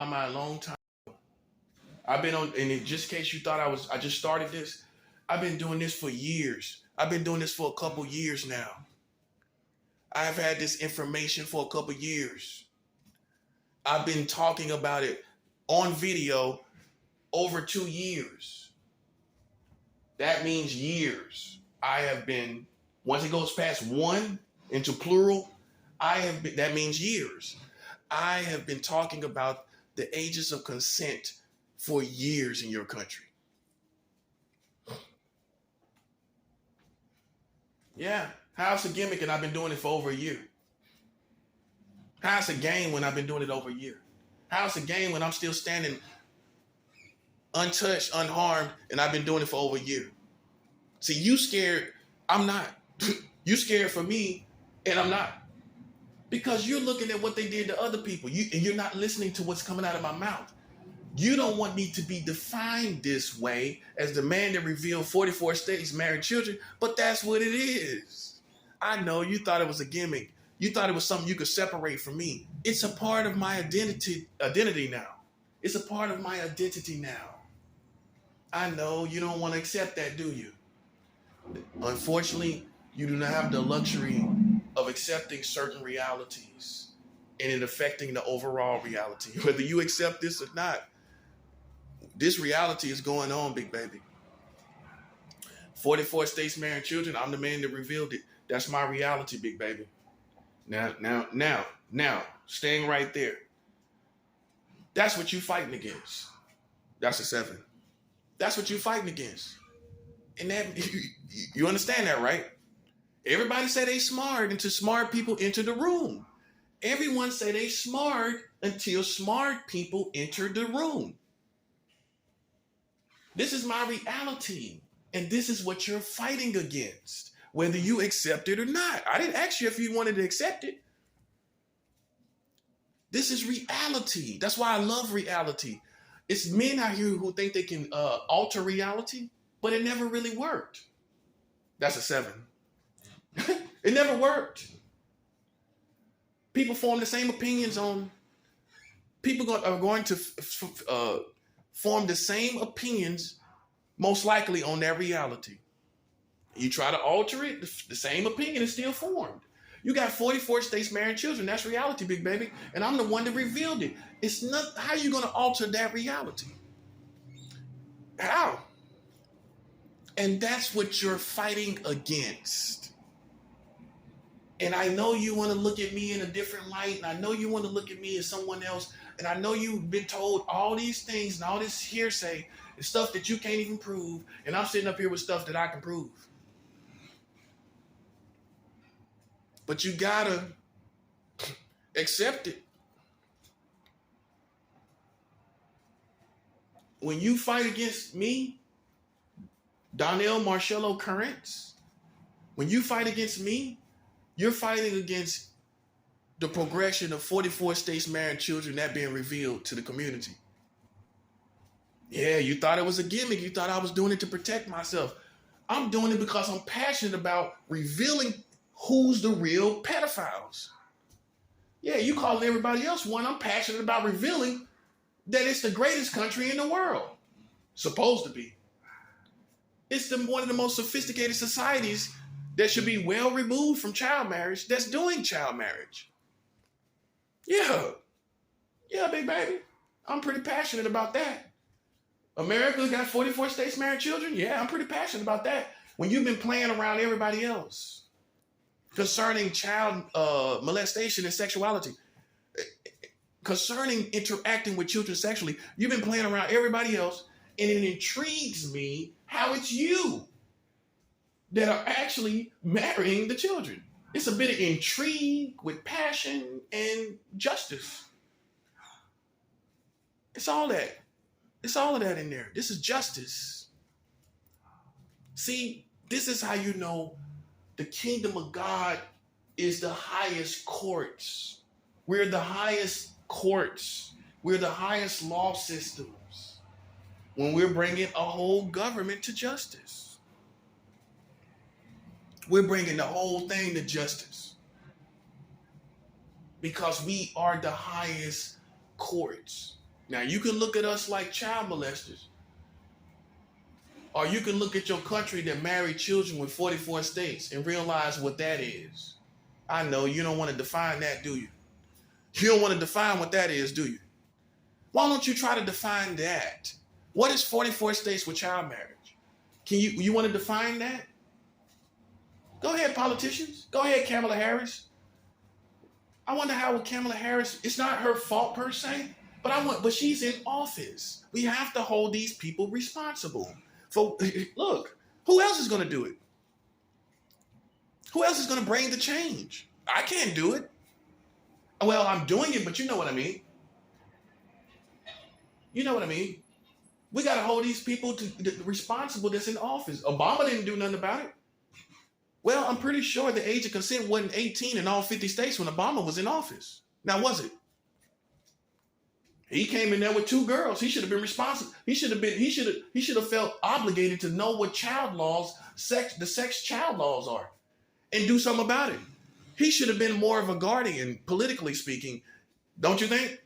My long time. I've been on, and just in case you thought I just started this, I've been doing this for years. I've been doing this for a couple years now. I've had this information for a couple years. I've been talking about it on video over 2 years. That means years. I have been, once it goes past one into plural, that means years. I have been talking about the ages of consent for years in your country. Yeah. How's a gimmick and I've been doing it for over a year? How's a game when I've been doing it over a year? How's a game when I'm still standing untouched, unharmed, and I've been doing it for over a year? See, you scared, I'm not. You scared for me, and I'm not. Because you're looking at what they did to other people, and you're not listening to what's coming out of my mouth. You don't want me to be defined this way as the man that revealed 44 states married children, but that's what it is. I know you thought it was a gimmick. You thought it was something you could separate from me. It's a part of my identity now. It's a part of my identity now. I know you don't want to accept that, do you? Unfortunately, you do not have the luxury of accepting certain realities and it affecting the overall reality. Whether you accept this or not, this reality is going on, big baby. 44 states marrying children. I'm the man that revealed it. That's my reality, big baby. Now, staying right there. That's what you fighting against. That's a 7. That's what you fighting against. And that you understand that, right? Everybody say they smart until smart people enter the room. Everyone say they smart until smart people enter the room. This is my reality. And this is what you're fighting against, whether you accept it or not. I didn't ask you if you wanted to accept it. This is reality. That's why I love reality. It's men out here who think they can alter reality, but it never really worked. That's a 7. It never worked. People form the same opinions on, people are going to form the same opinions, most likely on their reality. You try to alter it, the same opinion is still formed. You got 44 states marrying children. That's reality, big baby. And I'm the one that revealed it. It's not, how are you going to alter that reality? How? And that's what you're fighting against. And I know you want to look at me in a different light. And I know you want to look at me as someone else. And I know you've been told all these things and all this hearsay and stuff that you can't even prove. And I'm sitting up here with stuff that I can prove. But you gotta accept it. When you fight against me, Donnell Marcello Currents, when you fight against me, you're fighting against the progression of 44 states marrying children, that being revealed to the community. Yeah, you thought it was a gimmick. You thought I was doing it to protect myself. I'm doing it because I'm passionate about revealing who's the real pedophiles. Yeah, you calling everybody else one. I'm passionate about revealing that it's the greatest country in the world. Supposed to be. It's one of the most sophisticated societies that should be well removed from child marriage that's doing child marriage. Yeah, big baby. I'm pretty passionate about that. America's got 44 states marrying children. Yeah, I'm pretty passionate about that. When you've been playing around everybody else concerning child molestation and sexuality, concerning interacting with children sexually, you've been playing around everybody else, and it intrigues me how it's you that are actually marrying the children. It's a bit of intrigue with passion and justice. It's all that. It's all of that in there. This is justice. See, this is how you know the kingdom of God is the highest courts. We're the highest courts. We're the highest law systems when we're bringing a whole government to justice. We're bringing the whole thing to justice because we are the highest courts. Now, you can look at us like child molesters, or you can look at your country that married children with 44 states and realize what that is. I know you don't want to define that, do you? You don't want to define what that is, do you? Why don't you try to define that? What is 44 states with child marriage? Can you want to define that? Go ahead, politicians. Go ahead, Kamala Harris. I wonder how with Kamala Harris, it's not her fault per se, but she's in office. We have to hold these people responsible. Look, who else is going to do it? Who else is going to bring the change? I can't do it. Well, I'm doing it, but you know what I mean. You know what I mean. We got to hold these people responsible that's in office. Obama didn't do nothing about it. Well, I'm pretty sure the age of consent wasn't 18 in all 50 states when Obama was in office. Now, was it? He came in there with 2 girls. He should have been responsible. He should have felt obligated to know what the sex child laws are and do something about it. He should have been more of a guardian, politically speaking. Don't you think?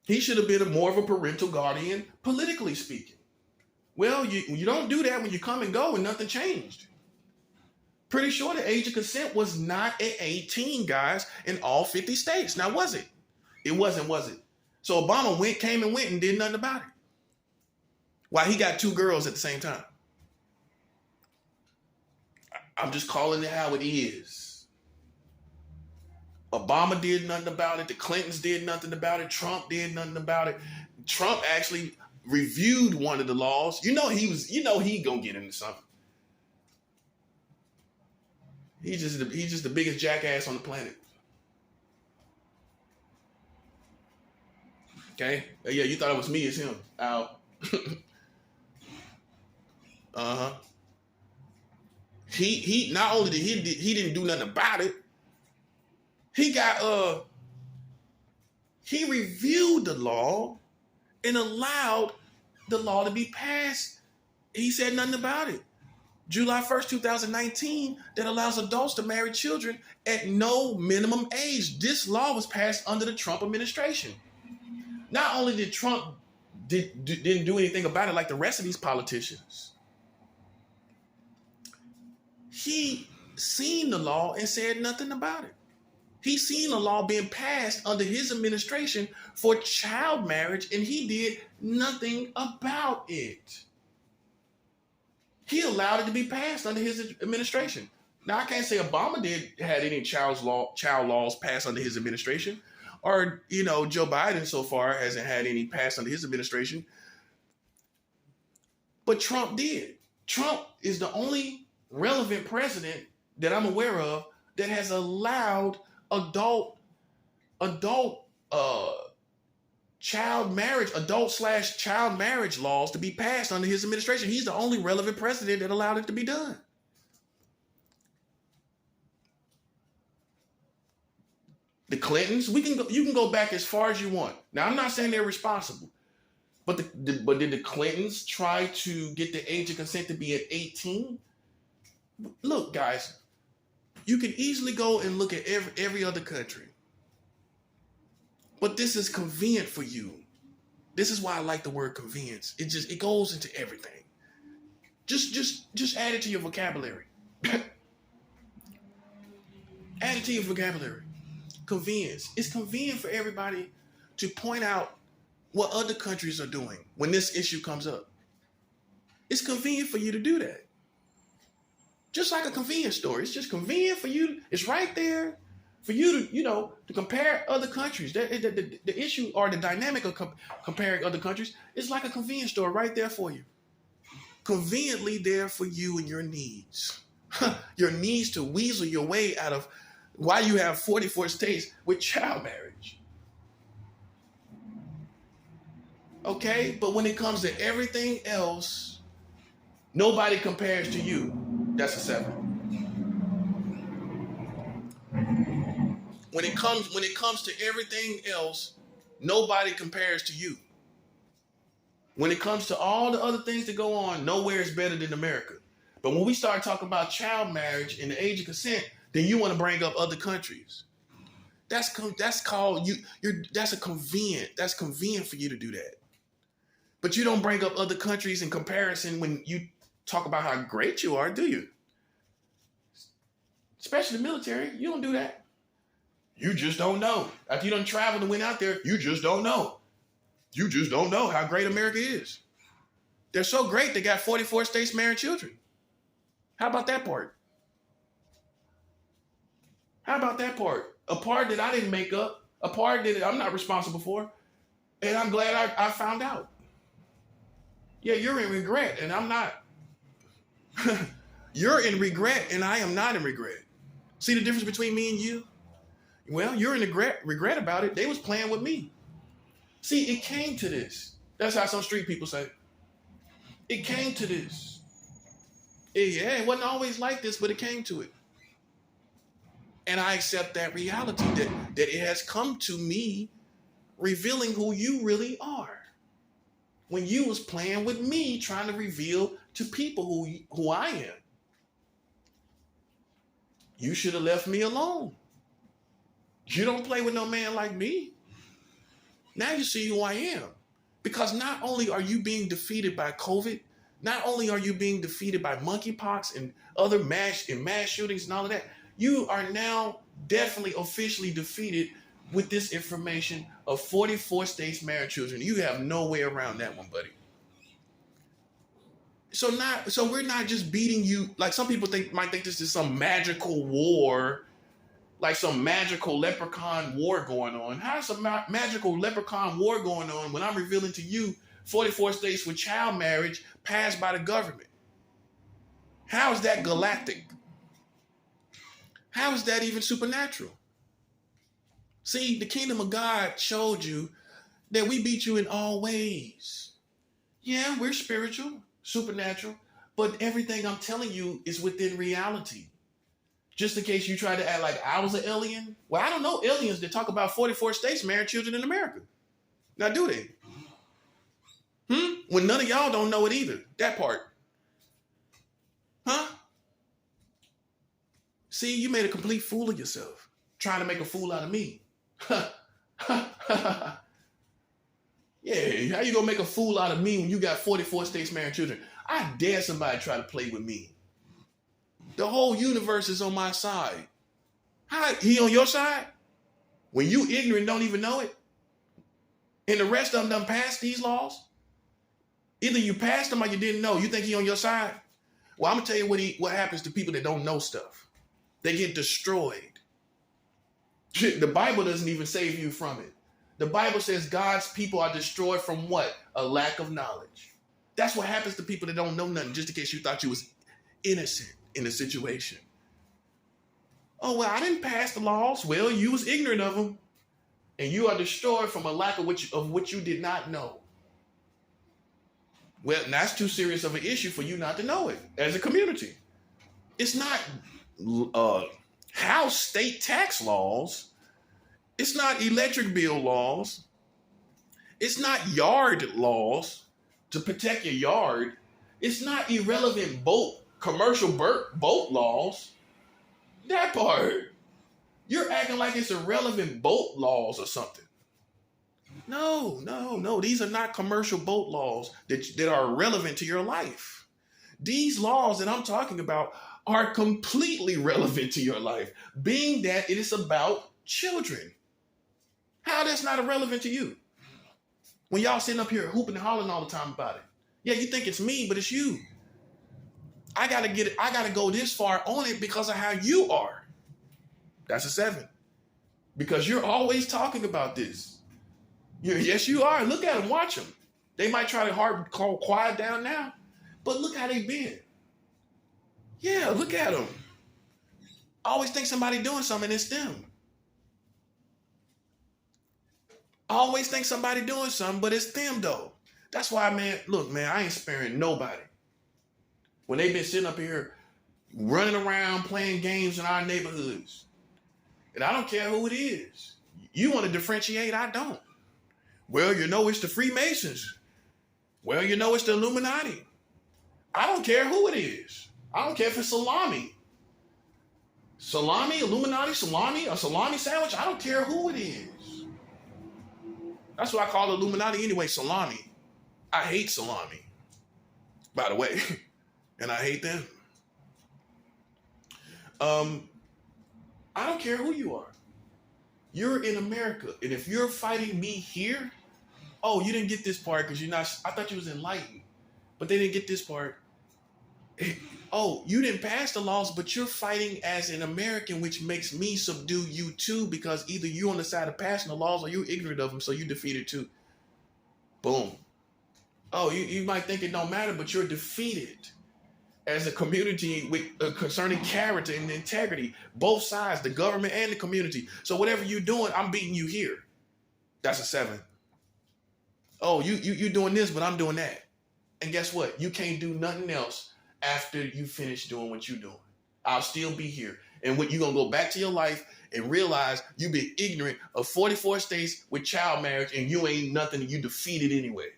He should have been more of a parental guardian, politically speaking. Well, you don't do that when you come and go and nothing changed. Pretty sure the age of consent was not at 18, guys, in all 50 states. Now, was it? It wasn't, was it? So Obama came and went and did nothing about it. Why he got 2 girls at the same time. I'm just calling it how it is. Obama did nothing about it. The Clintons did nothing about it. Trump did nothing about it. Trump actually reviewed one of the laws. He gonna get into something. He's just the biggest jackass on the planet. Okay? Yeah, you thought it was me, it's him. Al. Uh-huh. He not only he didn't do nothing about it, he reviewed the law and allowed the law to be passed. He said nothing about it. July 1st, 2019, that allows adults to marry children at no minimum age. This law was passed under the Trump administration. Not only did Trump didn't do anything about it like the rest of these politicians, he seen the law and said nothing about it. He seen a law being passed under his administration for child marriage, and he did nothing about it. He allowed it to be passed under his administration. Now, I can't say Obama had any child laws passed under his administration, or Joe Biden so far hasn't had any passed under his administration. But Trump did. Trump is the only relevant president that I'm aware of that has allowed adult child marriage, adult/child marriage laws to be passed under his administration. He's the only relevant president that allowed it to be done. The Clintons, you can go back as far as you want. Now, I'm not saying they're responsible, but did the Clintons try to get the age of consent to be at 18? Look, guys, you can easily go and look at every other country. But this is convenient for you. This is why I like the word convenience. It goes into everything. Just add it to your vocabulary. Add it to your vocabulary. Convenience. It's convenient for everybody to point out what other countries are doing when this issue comes up. It's convenient for you to do that. Just like a convenience store. It's just convenient for you. It's right there for you to, to compare other countries. The issue or the dynamic of comparing other countries is like a convenience store right there for you. Conveniently there for you and your needs. Your needs to weasel your way out of why you have 44 states with child marriage. Okay? But when it comes to everything else, nobody compares to you. That's a 7. When it comes to everything else, nobody compares to you. When it comes to all the other things that go on, nowhere is better than America. But when we start talking about child marriage and the age of consent, then you want to bring up other countries. That's called you. That's convenient. That's convenient for you to do that. But you don't bring up other countries in comparison when you talk about how great you are, do you? Especially the military, you don't do that. You just don't know. After you done traveled and went out there, you just don't know. You just don't know how great America is. They're so great, they got 44 states marrying children. How about that part? How about that part? A part that I didn't make up, a part that I'm not responsible for, and I'm glad I found out. Yeah, you're in regret, and I'm not. You're in regret, and I am not in regret. See the difference between me and you? Well, you're in regret about it. They was playing with me. See, it came to this. That's how some street people say. It came to this. It wasn't always like this, but it came to it. And I accept that reality, that it has come to me revealing who you really are. When you was playing with me, trying to reveal to people who I am. You should have left me alone. You don't play with no man like me. Now you see who I am. Because not only are you being defeated by COVID, not only are you being defeated by monkeypox and other mass shootings and all of that, you are now definitely officially defeated with this information of 44 states marrying children. You have no way around that one, buddy. So we're not just beating you, like some people might think this is some magical war, like some magical leprechaun war going on. How's a magical leprechaun war going on when I'm revealing to you 44 states with child marriage passed by the government? How is that galactic? How is that even supernatural? See, the kingdom of God showed you that we beat you in all ways. Yeah, we're spiritual, supernatural, but everything I'm telling you is within reality. Just in case you try to act like I was an alien. Well, I don't know aliens that talk about 44 states marrying children in America. Now, do they? When none of y'all don't know it either. That part. Huh? See, you made a complete fool of yourself. Trying to make a fool out of me. Yeah, how you gonna make a fool out of me when you got 44 states marrying children? I dare somebody try to play with me. The whole universe is on my side. How he on your side? When you ignorant, don't even know it? And the rest of them done passed these laws? Either you passed them or you didn't know. You think he on your side? Well, I'm gonna tell you what happens to people that don't know stuff. They get destroyed. The Bible doesn't even save you from it. The Bible says God's people are destroyed from what? A lack of knowledge. That's what happens to people that don't know nothing, just in case you thought you was innocent in a situation. Oh, well, I didn't pass the laws. Well, you was ignorant of them. And you are destroyed from a lack of what you did not know. Well, that's too serious of an issue for you not to know it as a community. It's not house state tax laws. It's not electric bill laws. It's not yard laws to protect your yard. It's not irrelevant commercial boat laws. That part. You're acting like it's irrelevant boat laws or something. No. These are not commercial boat laws that are relevant to your life. These laws that I'm talking about are completely relevant to your life, being that it is about children. How that's not irrelevant to you? When y'all sitting up here hooping and hollering all the time about it. Yeah, you think it's me, but it's you. I gotta go this far on it because of how you are. That's a 7. Because you're always talking about this. Yes, you are. Look at them, watch them. They might try to quiet down now, but look how they've been. Yeah, look at them. I always think somebody doing something, it's them. I always think somebody doing something, but it's them though. That's why, man, look, man, I ain't sparing nobody. When they've been sitting up here running around playing games in our neighborhoods. And I don't care who it is. You want to differentiate, I don't. Well, you know it's the Freemasons. Well, you know it's the Illuminati. I don't care who it is. I don't care if it's Salami. Salami, Illuminati, salami, a salami sandwich. I don't care who it is. That's what I call Illuminati anyway, salami. I hate salami, by the way. And I hate them. I don't care who you are. You're in America. And if you're fighting me here, oh, you didn't get this part because you're not, I thought you was enlightened. But they didn't get this part. Oh, you didn't pass the laws, but you're fighting as an American, which makes me subdue you too, because either you're on the side of passing the laws or you're ignorant of them, so you defeated too. Boom. Oh, you might think it don't matter, but you're defeated as a community with concerning character and integrity, both sides, the government and the community. So whatever you're doing, I'm beating you here. That's a 7. Oh, you doing this, but I'm doing that. And guess what? You can't do nothing else after you finish doing what you're doing. I'll still be here. And when you're going to go back to your life and realize you've been ignorant of 44 states with child marriage and you ain't nothing and you defeated anyway.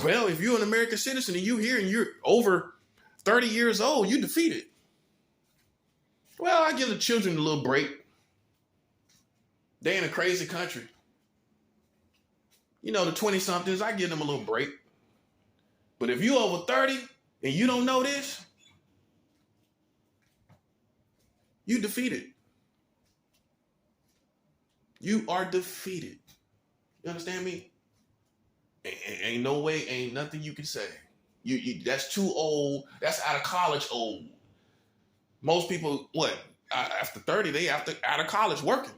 Well, if you're an American citizen and you're here and you're over 30 years old, you defeated. Well, I give the children a little break. They in a crazy country. You know, the 20-somethings, I give them a little break. But if you're over 30 and you don't know this, you defeated. You are defeated. You understand me? Ain't no way, ain't nothing you can say. You that's too old. That's out of college old. Most people, what? After 30, they out of college working.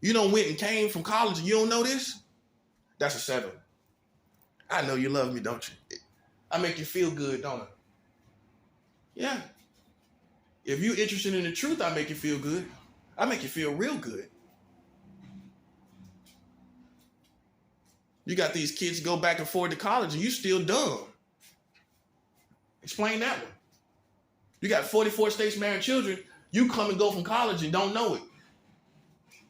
You don't went and came from college and you don't know this? That's a 7. I know you love me, don't you? I make you feel good, don't I? Yeah. If you're interested in the truth, I make you feel good. I make you feel real good. You got these kids go back and forth to college and you still dumb. Explain that one. You got 44 states married children. You come and go from college and don't know it.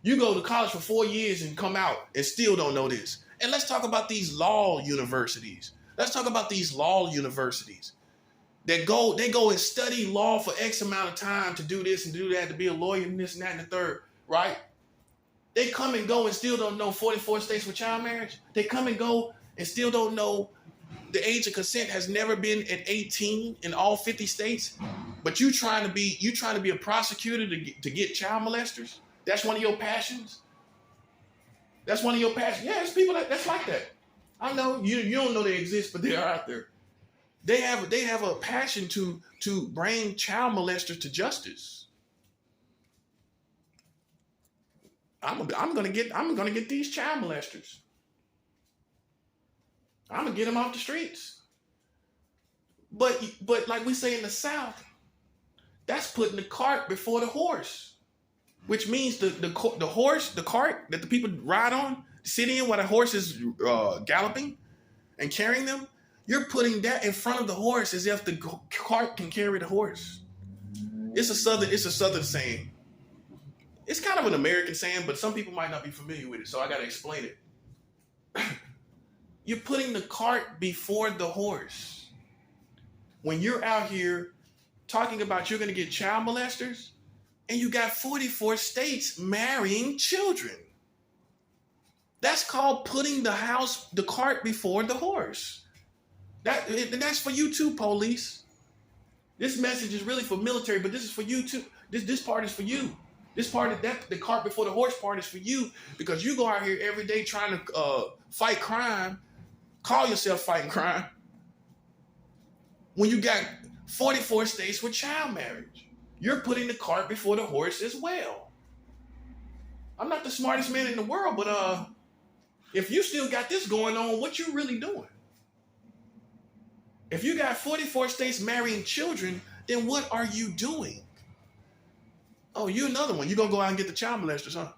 You go to college for 4 years and come out and still don't know this. And let's talk about these law universities. Let's talk about these law universities that they go and study law for X amount of time to do this and do that, to be a lawyer and this and that and the third, right? They come and go and still don't know 44 states with child marriage. They come and go and still don't know the age of consent has never been at 18 in all 50 states. But you trying to be a prosecutor to get child molesters? That's one of your passions? That's one of your passions? Yeah, there's people that's like that. I know you don't know they exist, but they are out there. They have a passion to bring child molesters to justice. I'm gonna get these child molesters. I'm gonna get them off the streets. But like we say in the South, that's putting the cart before the horse, which means the cart that the people ride on, sit in while the horse is galloping and carrying them. You're putting that in front of the horse as if the cart can carry the horse. It's a southern saying. It's kind of an American saying, but some people might not be familiar with it, so I got to explain it. You're putting the cart before the horse. When you're out here talking about you're going to get child molesters, and you got 44 states marrying children. That's called putting the cart before the horse. That's for you too, police. This message is really for military, but this is for you too. This part is for you. This part of that, the cart before the horse part is for you, because you go out here every day trying to fight crime, call yourself fighting crime, when you got 44 states with child marriage. You're putting the cart before the horse as well. I'm not the smartest man in the world, but if you still got this going on, what you really doing? If you got 44 states marrying children, then what are you doing? Oh, you another one. You're going to go out and get the child molesters, huh?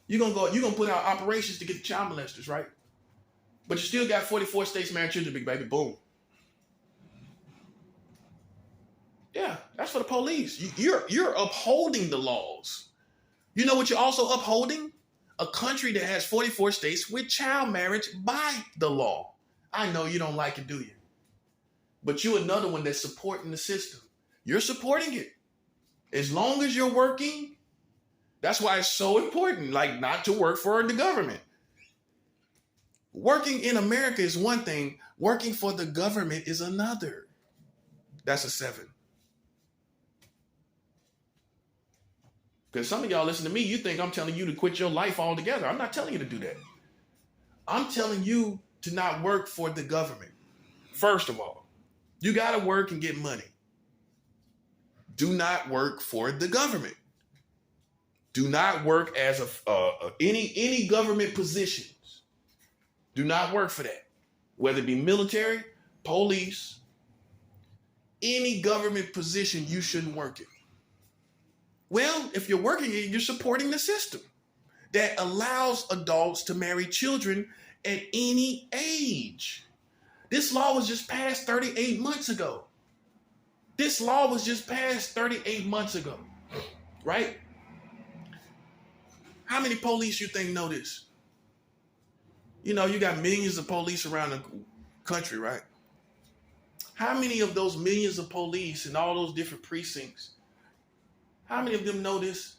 You're gonna put out operations to get the child molesters, right? But you still got 44 states marrying children, big baby. Boom. Yeah, that's for the police. You're upholding the laws. You know what you're also upholding? A country that has 44 states with child marriage by the law. I know you don't like it, do you? but you another one that's supporting the system. You're supporting it. As long as you're working, that's why it's so important, like not to work for the government. Working in America is one thing. Working for the government is another. That's a 7. Because some of y'all listen to me, you think I'm telling you to quit your life altogether. I'm not telling you to do that. I'm telling you to not work for the government. First of all, you got to work and get money. Do not work for the government. Do not work as any government positions. Do not work for that. Whether it be military, police, any government position, you shouldn't work it. Well, if you're working it, you're supporting the system that allows adults to marry children at any age. This law was just passed 38 months ago. This law was just passed 38 months ago, right? How many police you think know this? You know, you got millions of police around the country, right? How many of those millions of police in all those different precincts, how many of them know this?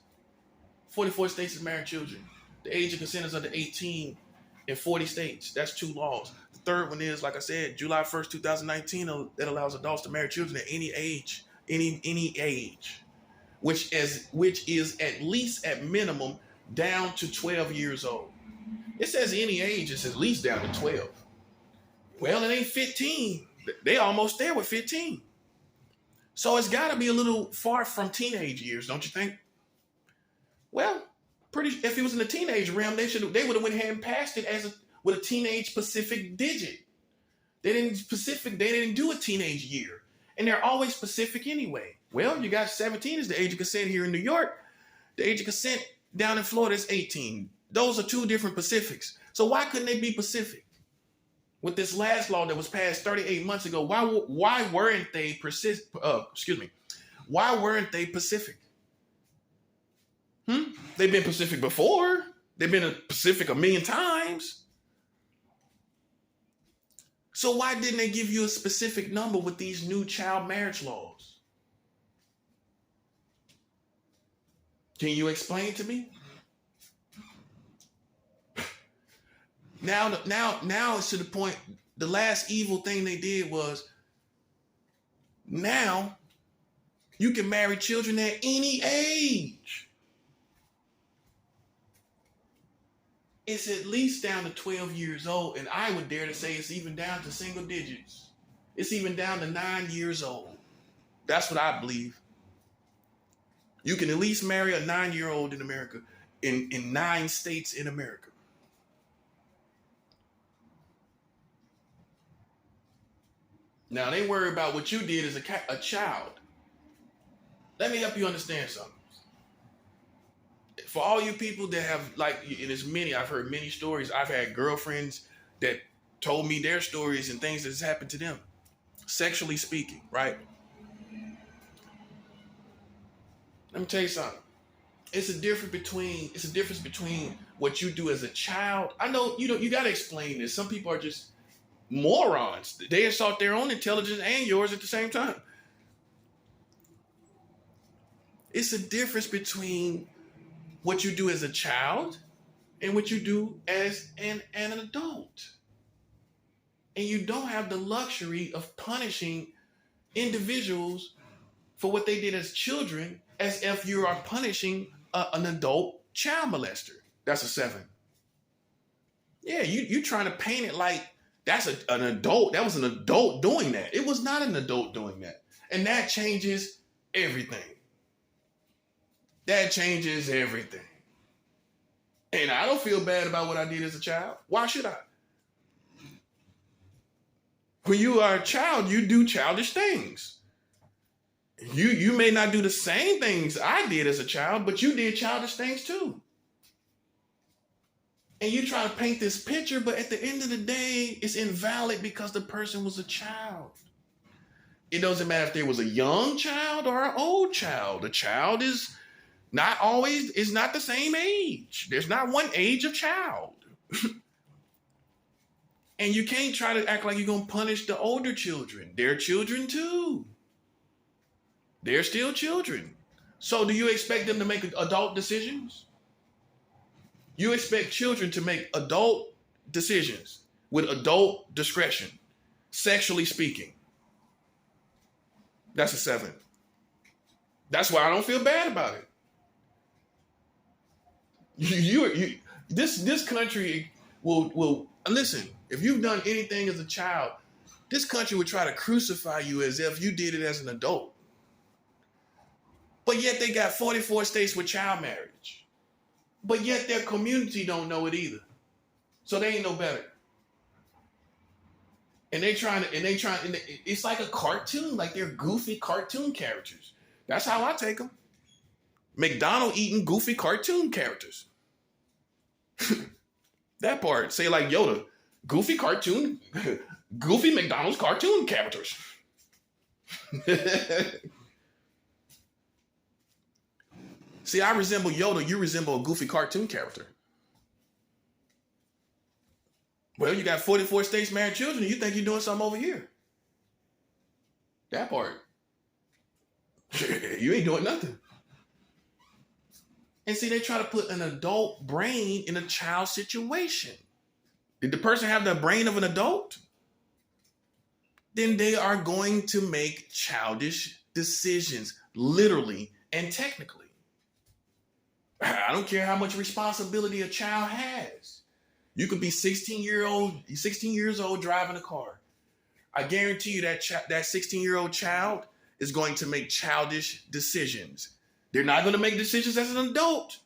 44 states have married children. The age of consent is under 18 in 40 states. That's 2 laws. The third one is, like I said, July 1st, 2019, that allows adults to marry children at any age, any age, which is at least at minimum down to 12 years old. It says any age, it's at least down to 12. Well, it ain't 15. They almost there with 15. So it's got to be a little far from teenage years, don't you think? Well, if it was in the teenage realm, they would have went ahead and passed it with a teenage specific digit. They didn't do a teenage year. And they're always specific anyway. Well, you got 17 is the age of consent here in New York. The age of consent down in Florida is 18. Those are 2 different Pacifics. So why couldn't they be Pacific? With this last law that was passed 38 months ago, why weren't they Why weren't they Pacific? They've been Pacific before. They've been a Pacific a million times. So why didn't they give you a specific number with these new child marriage laws? Can you explain to me? Now it's to the point, the last evil thing they did was, now you can marry children at any age. It's at least down to 12 years old, and I would dare to say it's even down to single digits. It's even down to 9 years old. That's what I believe. You can at least marry a 9-year-old in America, in 9 states in America. Now, they worry about what you did as a child. Let me help you understand something. For all you people that have, and there's many, I've heard many stories. I've had girlfriends that told me their stories and things that's happened to them, sexually speaking, right? Let me tell you something. It's a difference between what you do as a child. I know you got to explain this. Some people are just morons. They assault their own intelligence and yours at the same time. It's a difference between what you do as a child and what you do as an adult. And you don't have the luxury of punishing individuals for what they did as children as if you are punishing an adult child molester. That's a 7. Yeah, you trying to paint it like that's an adult. That was an adult doing that. It was not an adult doing that. And that changes everything. That changes everything. And I don't feel bad about what I did as a child. Why should I? When you are a child, you do childish things. You may not do the same things I did as a child, but you did childish things too. And you try to paint this picture, but at the end of the day, it's invalid because the person was a child. It doesn't matter if there was a young child or an old child. A child is not the same age. There's not one age of child. And you can't try to act like you're going to punish the older children. They're children too. They're still children. So do you expect them to make adult decisions? You expect children to make adult decisions with adult discretion, sexually speaking. That's a 7. That's why I don't feel bad about it. This country will listen. If you've done anything as a child, this country would try to crucify you as if you did it as an adult. But yet they got 44 states with child marriage. But yet their community don't know it either. So they ain't no better. And it's like a cartoon, like they're goofy cartoon characters. That's how I take them. McDonald eating goofy cartoon characters. That part, say like Yoda, goofy McDonald's cartoon characters. See, I resemble Yoda, you resemble a goofy cartoon character. Well, you got 44 states married children, and you think you're doing something over here. That part. You ain't doing nothing. And see, they try to put an adult brain in a child situation. Did the person have the brain of an adult? Then they are going to make childish decisions, literally and technically. I don't care how much responsibility a child has. You could be 16 years old driving a car. I guarantee you that 16-year-old child is going to make childish decisions. They're not going to make decisions as an adult.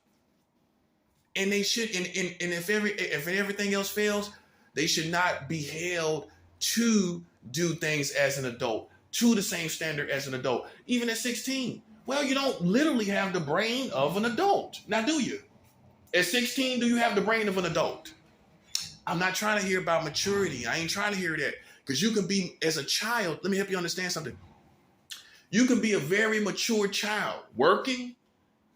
And they should, and if everything else fails, they should not be held to do things as an adult, to the same standard as an adult, even at 16. Well, you don't literally have the brain of an adult. Now, do you? At 16, do you have the brain of an adult? I'm not trying to hear about maturity. I ain't trying to hear that. Because you can be, as a child, let me help you understand something. You can be a very mature child, working,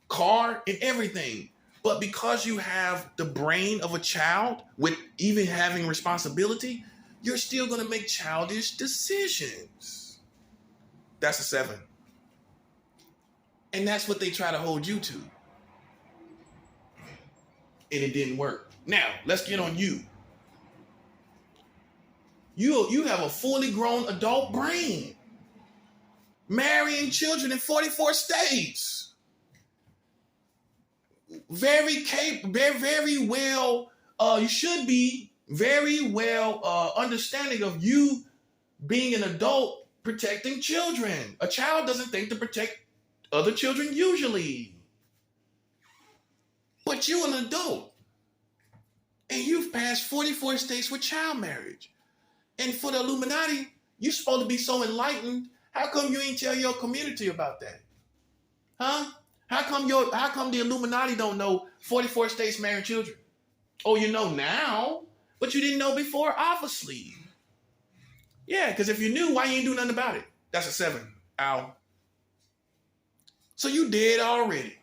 car, and everything. But because you have the brain of a child with even having responsibility, you're still going to make childish decisions. That's a 7. And that's what they try to hold you to. And it didn't work. Now, let's get on you. You have a fully grown adult brain. Marrying children in 44 states. Very well, you should be very well understanding of you being an adult protecting children. A child doesn't think to protect other children usually. But you're an adult. And you've passed 44 states with child marriage. And for the Illuminati, you're supposed to be so enlightened. How come you ain't tell your community about that? Huh? How come the Illuminati don't know 44 states married children? Oh, you know now, but you didn't know before, obviously. Yeah, because if you knew, why you ain't do nothing about it? That's a 7. Ow. So you dead already.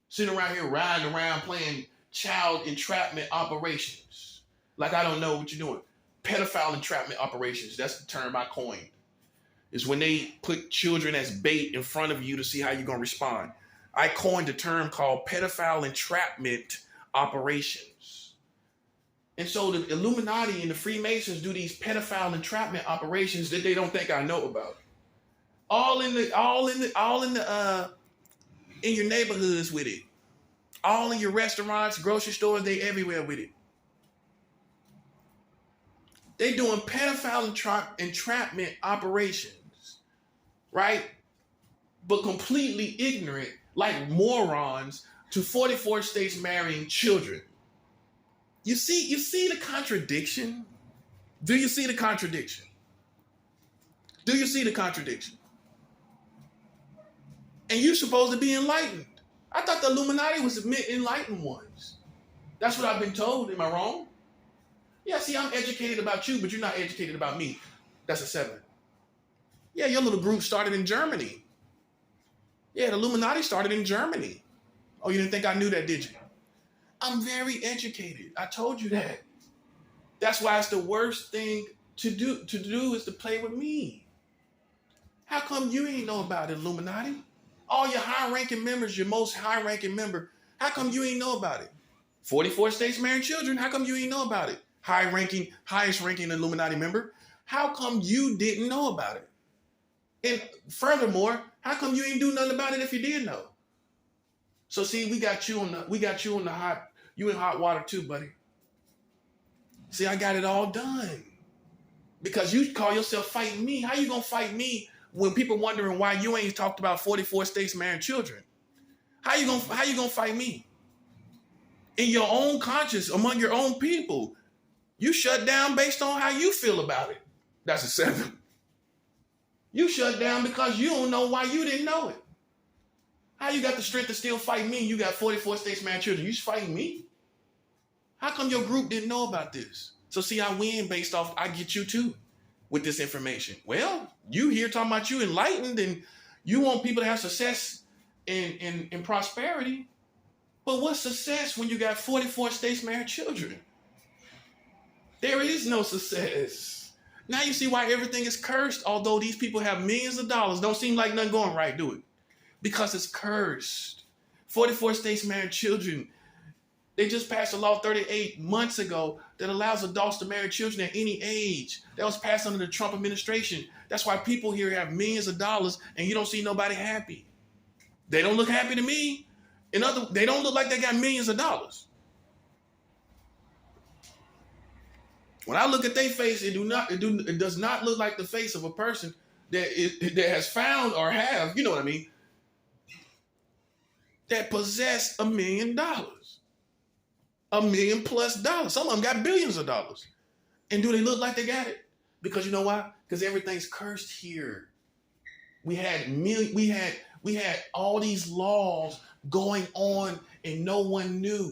Sitting around here riding around playing child entrapment operations. Like I don't know what you're doing. Pedophile entrapment operations. That's the term I coined. Is when they put children as bait in front of you to see how you're going to respond. I coined a term called pedophile entrapment operations. And so the Illuminati and the Freemasons do these pedophile entrapment operations that they don't think I know about. In your neighborhoods with it. All in your restaurants, grocery stores, they everywhere with it. They doing pedophile entrapment operations, right? But completely ignorant, like morons, to 44 states marrying children. You see the contradiction? Do you see the contradiction? Do you see the contradiction? And you're supposed to be enlightened. I thought the Illuminati was the enlightened ones. That's what I've been told. Am I wrong? Yeah, see, I'm educated about you, but you're not educated about me. That's a 7. Yeah, your little group started in Germany. Yeah, the Illuminati started in Germany. Oh, you didn't think I knew that, did you? I'm very educated. I told you that. That's why it's the worst thing to do is to play with me. How come you ain't know about it, Illuminati? All your high-ranking members, your most high-ranking member, how come you ain't know about it? 44 states marrying children, how come you ain't know about it? Highest-ranking Illuminati member, how come you didn't know about it? And furthermore, how come you ain't do nothing about it if you did know? So see, we got you on the hot, you in hot water too, buddy. See, I got it all done. Because you call yourself fighting me. How you gonna fight me when people wondering why you ain't talked about 44 states marrying children? How you gonna fight me? In your own conscience, among your own people, you shut down based on how you feel about it. That's a 7. You shut down because you don't know why you didn't know it. How you got the strength to still fight me? You got 44 states marrying children. You fighting me? How come your group didn't know about this? So see, I win based off, I get you too with this information. Well, you here talking about you enlightened and you want people to have success and prosperity. But what's success when you got 44 states married children? There is no success. Now you see why everything is cursed, although these people have millions of dollars. Don't seem like nothing going right, do it? Because it's cursed. 44 states married children. They just passed a law 38 months ago that allows adults to marry children at any age. That was passed under the Trump administration. That's why people here have millions of dollars and you don't see nobody happy. They don't look happy to me. They don't look like they got millions of dollars. When I look at their face, it does not look like the face of a person that has found or have, you know what I mean, that possess $1 million. $1 million plus dollars. Some of them got billions of dollars. And do they look like they got it? Because you know why? Because everything's cursed here. We had all these laws going on and no one knew.